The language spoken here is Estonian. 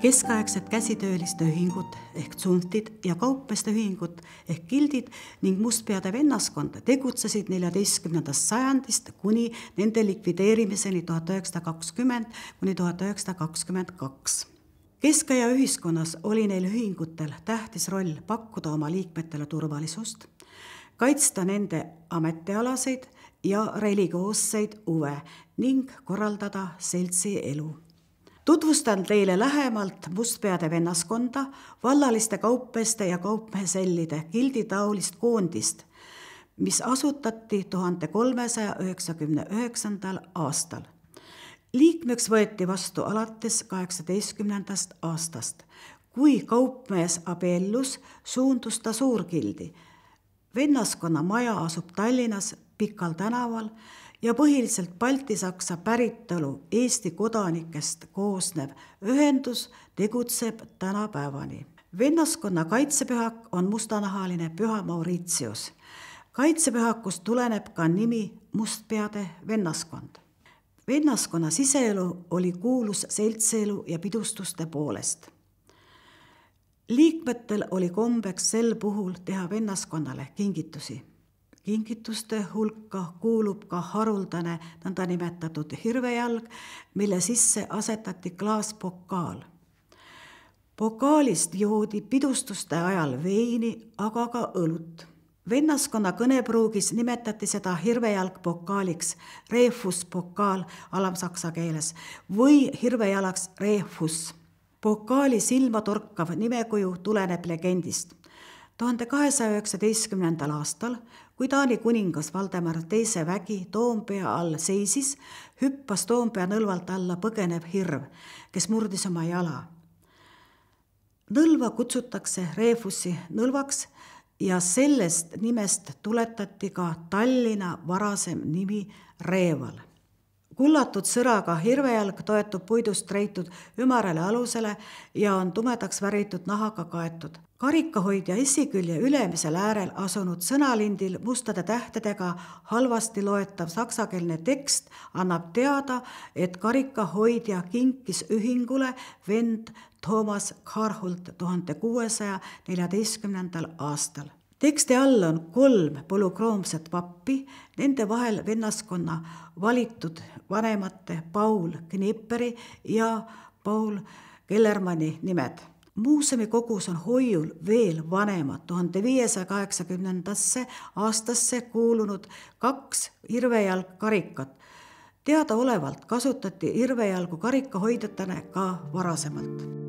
Keskaegsed käsitööliste ühingud ehk tsuntid ja kaupmeeste ühingud ehk gildid ning mustpeade vennaskond tegutsesid 14. sajandist kuni nende likvideerimiseni 1920–1922. Keskaja ühiskonnas oli neil ühingutel tähtis roll pakkuda oma liikmetele turvalisust, kaitsta nende ametialaseid ja religioosseid huve ning korraldada seltsi elu. Tutvustan teile lähemalt mustpeade vennaskonda, vallaliste kaupmeeste ja kaupmehesellide gilditaolist koondist, mis asutati 1399. aastal. Liikmeks võeti vastu alates 18. aastast. Kui kaupmees abiellus, suundus ta suurgildi. Vennaskonna maja asub Tallinnas Pikal tänaval ja põhiliselt baltisaksa päritolu Eesti kodanikest koosnev ühendus tegutseb tänapäevani. Vennaskonna kaitsepühak on mustanahaline Püha Mauritius. Kaitsepühakust tuleneb ka nimi mustpeade vennaskond. Vennaskonna siseelu oli kuulus seltsielu ja pidustuste poolest. Liikmetel oli kombeks sel puhul teha vennaskonnale kingitusi. Kingituste hulka kuulub ka haruldane nõndanimetatud hirvejalg, mille sisse asetati klaaspokaal. Pokaalist joodi pidustuste ajal veini, aga ka õlut. Vennaskonna kõnepruugis nimetati seda hirvejalgpokaaliks refuspokaal alamsaksa keeles või hirvejalaks refus. Pokaali silmatorkav nimekuju tuleneb legendist. 1219. aastal, kui Taani kuningas Valdemar II vägi Toompea all seisis, hüppas Toompea nõlvalt alla põgenev hirv, kes murdis oma jala. Nõlva kutsutakse refussi nõlvaks ja sellest nimest tuletati ka Tallinna varasem nimi Reeval. Kullatud sõraga hirvejalg toetub puidust reitud ümarale alusele ja on tumedaks väritud nahaga kaetud. Karikahoidja esikülje ülemisel äärel asunud sõnalindil mustade tähtedega halvasti loetav saksakeelne tekst annab teada, et karikahoidja kinkis ühingule vend Thomas Carhult 1614. aastal. Teksti all on 3 polükroomset vappi, nende vahel vennaskonna valitud vanemate Paul Knipperi ja Paul Kellermanni nimed. Muuseumi kogus on hoiul veel vanemad 1580. aastasse kuulunud 2 hirvejalgkarikat. Teadaolevalt kasutati hirvejalgu karikahoidjatena ka varasemalt.